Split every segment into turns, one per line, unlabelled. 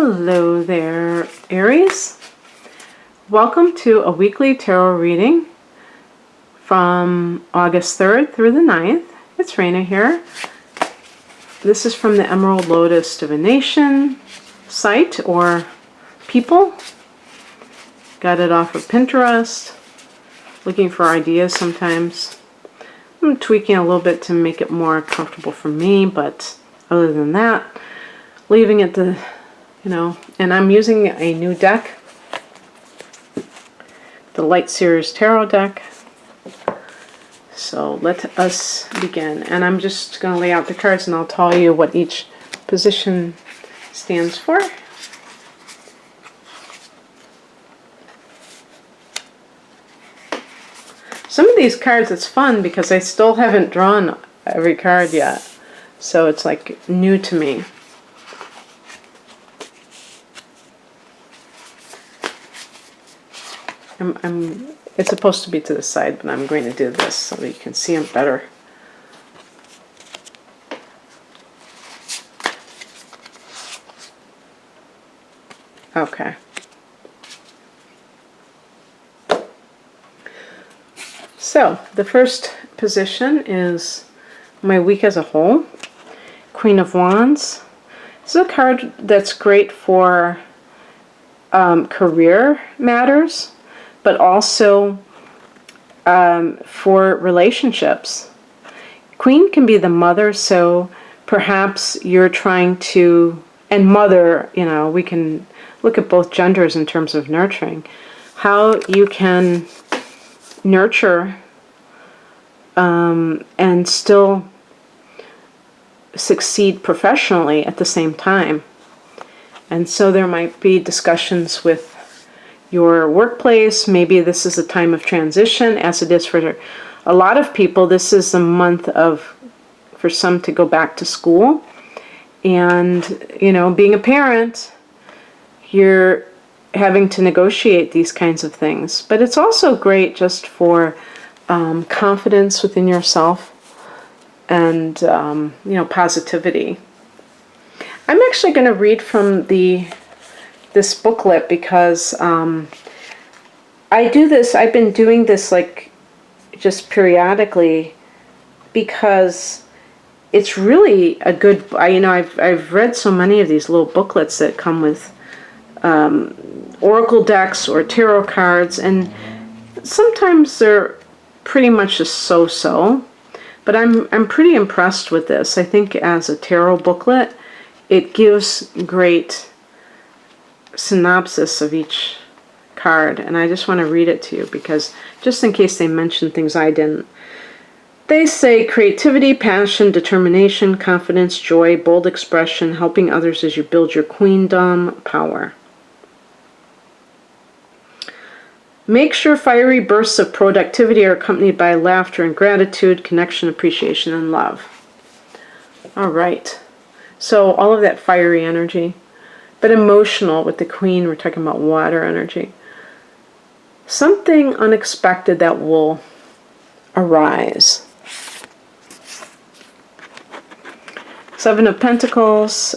Hello there, Aries. Welcome to a weekly tarot reading from August 3rd through the 9th. It's Raina here. This is from the Emerald Lotus Divination site or people. Got it off of Pinterest. Looking for ideas sometimes. I'm tweaking a little bit to make it more comfortable for me, but other than that, leaving it to, and I'm using a new deck, the Light Series Tarot deck. So let us begin. And I'm just going to lay out the cards and I'll tell you what each position stands for. Some of these cards, it's fun because I still haven't drawn every card yet. So it's like new to me. It's supposed to be to the side, but I'm going to do this so that you can see them better. Okay. So, the first position is my week as a whole. Queen of Wands. This is a card that's great for career matters, but also for relationships. Queen can be the mother, so perhaps you're trying to, and mother, we can look at both genders in terms of nurturing. How you can nurture and still succeed professionally at the same time. And so there might be discussions with your workplace. Maybe this is a time of transition, as it is for a lot of people. This is a month for some to go back to school. And, being a parent, you're having to negotiate these kinds of things. But it's also great just for confidence within yourself and, positivity. I'm actually going to read from this booklet because I do this. I've been doing this just periodically because it's really a good. I've read so many of these little booklets that come with oracle decks or tarot cards, and sometimes they're pretty much just so-so. But I'm pretty impressed with this. I think as a tarot booklet, it gives great synopsis of each card, and I just want to read it to you because just in case they mention things I didn't. They say creativity, passion, determination, confidence, joy, bold expression, helping others as you build your queendom power. Make sure fiery bursts of productivity are accompanied by laughter and gratitude, connection, appreciation, and love. All right. So all of that fiery energy, but emotional with the Queen. We're talking about water energy. Something unexpected that will arise. Seven of Pentacles.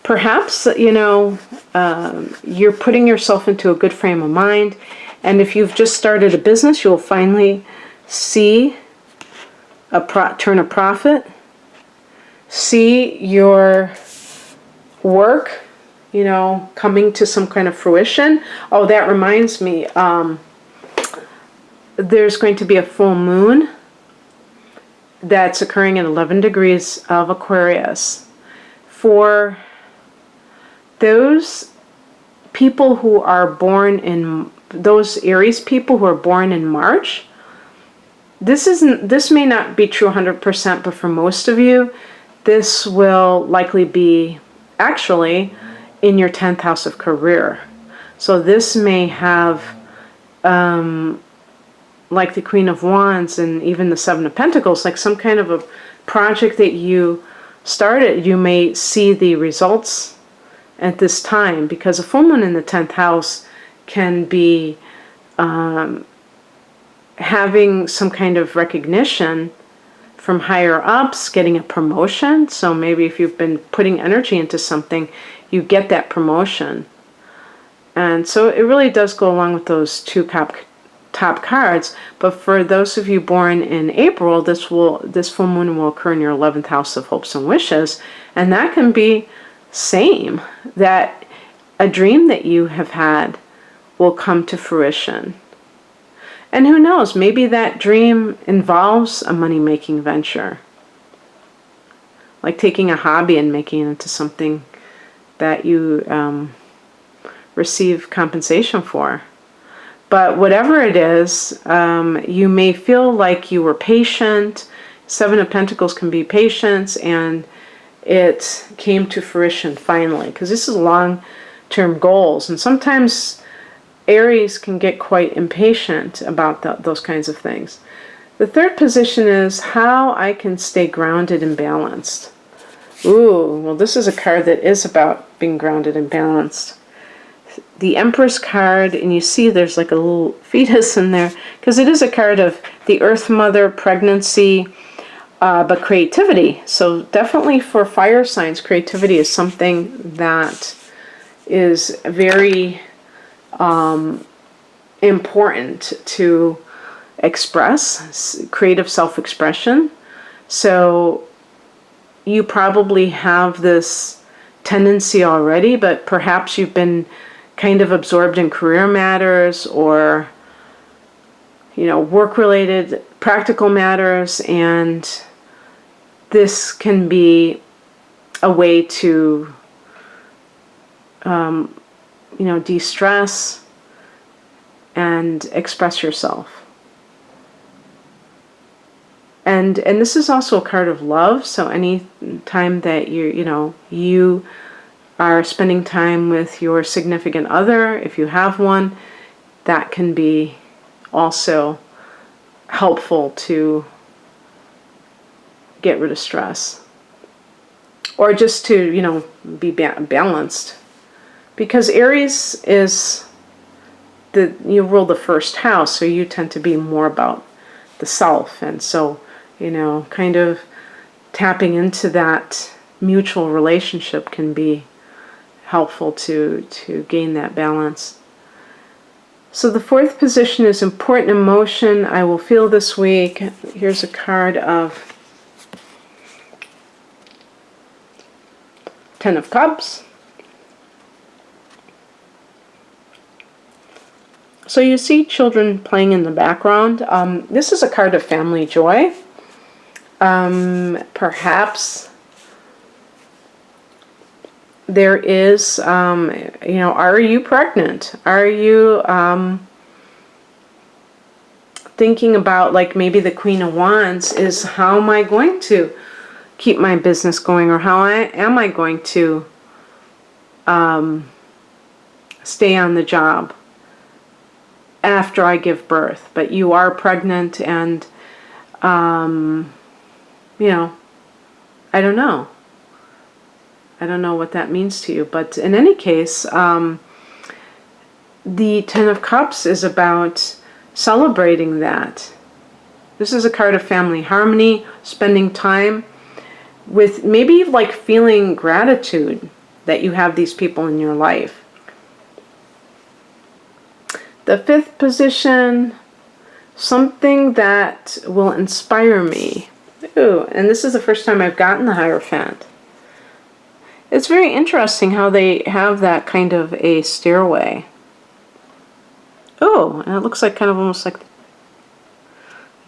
Perhaps, you're putting yourself into a good frame of mind. And if you've just started a business, you'll finally see turn a profit. See your work, coming to some kind of fruition. Oh, that reminds me. There's going to be a full moon that's occurring at 11 degrees of Aquarius. For those people who are born in, those Aries people who are born in March, this may not be true 100%, but for most of you, this will likely be actually in your 10th house of career. So this may have, like the Queen of Wands and even the Seven of Pentacles, like some kind of a project that you started, you may see the results at this time, because a full moon in the 10th house can be having some kind of recognition from higher ups, getting a promotion. So maybe if you've been putting energy into something, you get that promotion. And so it really does go along with those two top cards. But for those of you born in April, this full moon will occur in your 11th house of hopes and wishes. And that can be same, that a dream that you have had will come to fruition. And who knows, maybe that dream involves a money-making venture. Like taking a hobby and making it into something that you receive compensation for. But whatever it is, you may feel like you were patient. Seven of Pentacles can be patience, and it came to fruition finally. Because this is long-term goals. And sometimes Aries can get quite impatient about those kinds of things. The third position is how I can stay grounded and balanced. Ooh, well, this is a card that is about being grounded and balanced. The Empress card, and you see there's like a little fetus in there, because it is a card of the Earth Mother, pregnancy, but creativity. So definitely for fire signs, creativity is something that is very important to express, creative self-expression. So you probably have this tendency already, but perhaps you've been kind of absorbed in career matters or, work-related practical matters, and this can be a way to, de-stress and express yourself. And this is also a card of love. So any time that you are spending time with your significant other, if you have one, that can be also helpful to get rid of stress. Or just to, be balanced. Because Aries is you rule the first house, so you tend to be more about the self. And so, kind of tapping into that mutual relationship can be helpful to gain that balance. So the fourth position is important emotion I will feel this week. Here's a card of Ten of Cups. So you see children playing in the background. This is a card of family joy. Perhaps there is, are you pregnant? Are you thinking about, like, maybe the Queen of Wands is, how am I going to keep my business going, or how am I going to stay on the job after I give birth? But you are pregnant, and I don't know. I don't know what that means to you. But in any case, the Ten of Cups is about celebrating that. This is a card of family harmony, spending time with, maybe like feeling gratitude that you have these people in your life. The fifth position, something that will inspire me. Ooh, and this is the first time I've gotten the Hierophant. It's very interesting how they have that kind of a stairway. Oh, and it looks like kind of almost like the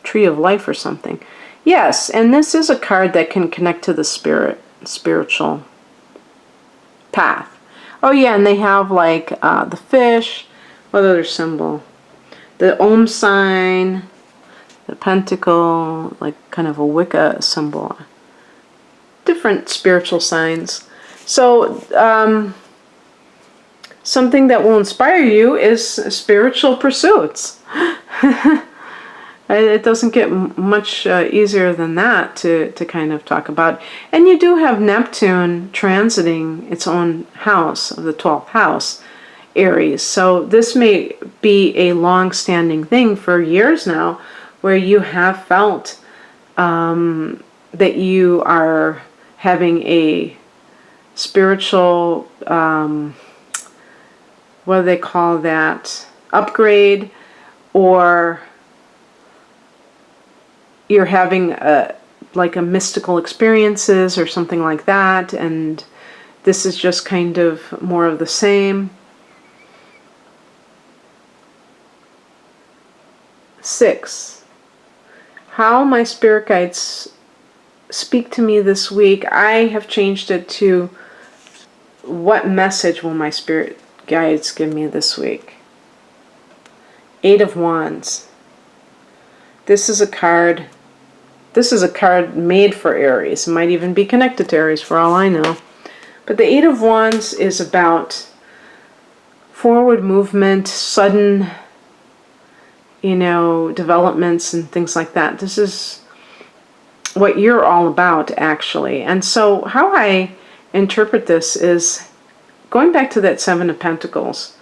Tree of Life or something. Yes, and this is a card that can connect to the spiritual path. Oh yeah, and they have like the fish. What other symbol? The Om sign, the pentacle, like kind of a Wicca symbol. Different spiritual signs. So something that will inspire you is spiritual pursuits. It doesn't get much easier than that to kind of talk about. And you do have Neptune transiting its own house, of the 12th house, Aries. So this may be a long-standing thing for years now, where you have felt that you are having a spiritual, what do they call that, upgrade, or you're having like a mystical experiences or something like that, and this is just kind of more of the same. 6, how my spirit guides speak to me this week. I have changed it to, what message will my spirit guides give me this week? 8 of Wands. This is a card made for Aries. It might even be connected to Aries for all I know. But the 8 of Wands is about forward movement, sudden, developments and things like that. This is what you're all about, actually. And so how I interpret this is going back to that 7 of Pentacles,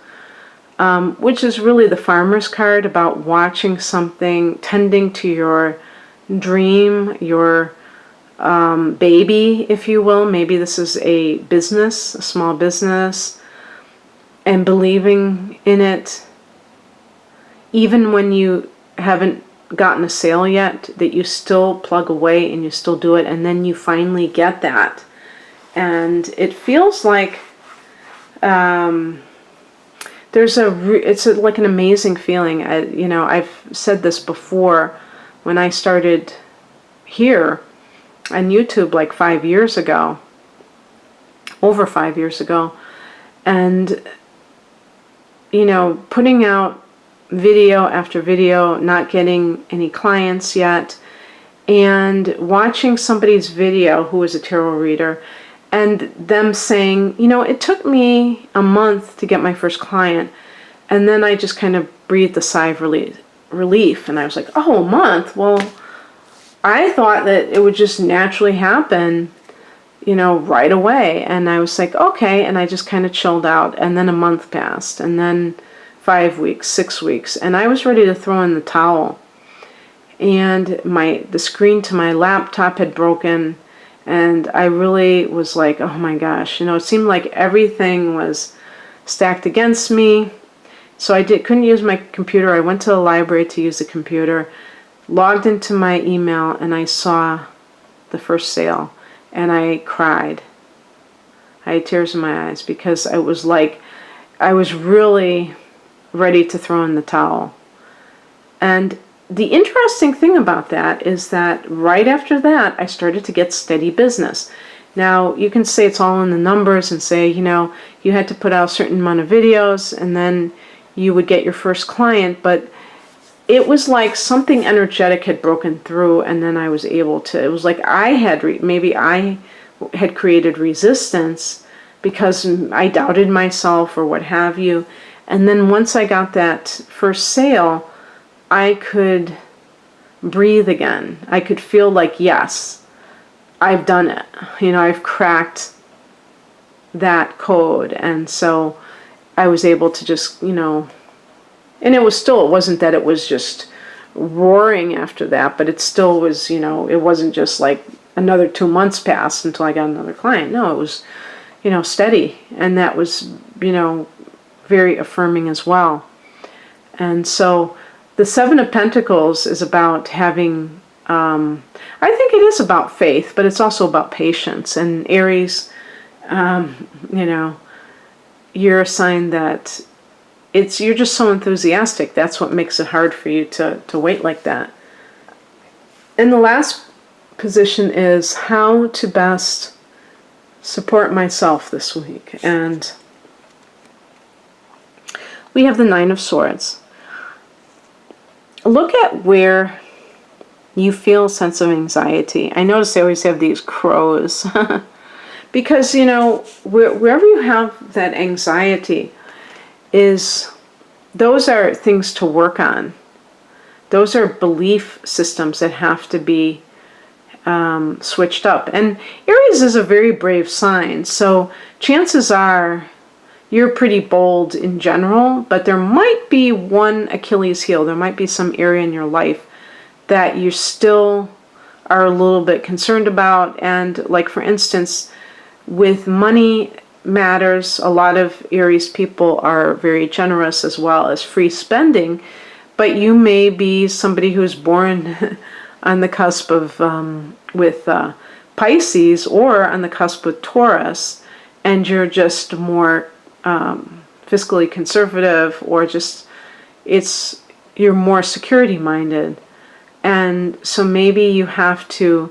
which is really the farmer's card, about watching something, tending to your dream, your baby, if you will. Maybe this is a business, a small business, and believing in it, even when you haven't gotten a sale yet, that you still plug away and you still do it, and then you finally get that. And it feels like it's like an amazing feeling. I've said this before, when I started here on YouTube like 5 years ago, over 5 years ago, and putting out video after video, not getting any clients yet, and watching somebody's video who is a tarot reader, and them saying, it took me a month to get my first client, and then I just kind of breathed a sigh of relief, and I was like, oh, a month? Well, I thought that it would just naturally happen, right away. And I was like, okay, and I just kind of chilled out, and then a month passed, and then 5 weeks, 6 weeks, and I was ready to throw in the towel. And the screen to my laptop had broken, and I really was like, oh my gosh, it seemed like everything was stacked against me. So I couldn't use my computer. I went to the library to use the computer, logged into my email, and I saw the first sale, and I cried. I had tears in my eyes, because it was like I was really ready to throw in the towel. And the interesting thing about that is that right after that, I started to get steady business. Now, you can say it's all in the numbers and say, you had to put out a certain amount of videos and then you would get your first client, but it was like something energetic had broken through, and then I was able to, it was like maybe I had created resistance because I doubted myself or what have you. And then once I got that first sale, I could breathe again. I could feel like, yes, I've done it. I've cracked that code. And so I was able to just, and it wasn't that it was just roaring after that, but it still was, it wasn't just like another 2 months passed until I got another client. No, it was, steady. And that was, very affirming as well. And so the 7 of Pentacles is about having, I think it is about faith, but it's also about patience. And Aries, you're a sign that you're just so enthusiastic. That's what makes it hard for you to wait like that. And the last position is how to best support myself this week. And we have the 9 of Swords. Look at where you feel a sense of anxiety. I notice they always have these crows. Because, wherever you have that anxiety, those are things to work on. Those are belief systems that have to be switched up. And Aries is a very brave sign, so chances are you're pretty bold in general, but there might be one Achilles heel. There might be some area in your life that you're still are a little bit concerned about. And like, for instance, with money matters, a lot of Aries people are very generous as well as free spending, but you may be somebody who's born on the cusp of with Pisces, or on the cusp with Taurus, and you're just more fiscally conservative, or just you're more security minded. And so maybe you have to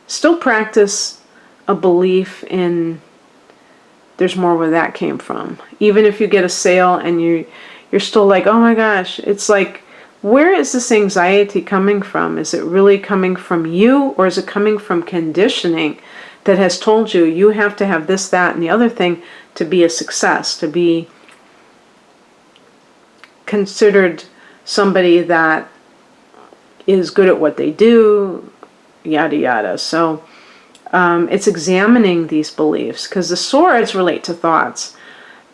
still practice a belief in there's more where that came from. Even if you get a sale and you're still like, oh my gosh, it's like, where is this anxiety coming from? Is it really coming from you, or is it coming from conditioning that has told you you have to have this, that, and the other thing to be a success, to be considered somebody that is good at what they do, yada yada. So it's examining these beliefs, because the swords relate to thoughts,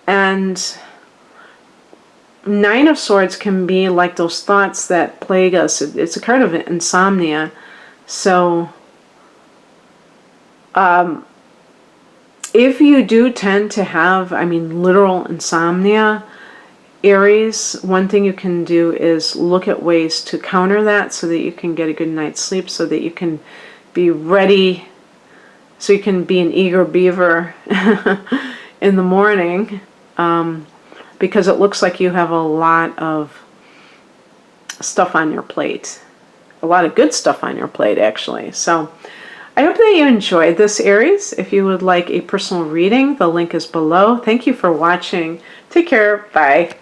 and Nine of Swords can be like those thoughts that plague us. It's a card of insomnia. So if you do tend to have, literal insomnia, Aries, one thing you can do is look at ways to counter that so that you can get a good night's sleep, so that you can be ready, so you can be an eager beaver in the morning, because it looks like you have a lot of stuff on your plate. A lot of good stuff on your plate, actually. So I hope that you enjoyed this, Aries. If you would like a personal reading, the link is below. Thank you for watching. Take care. Bye.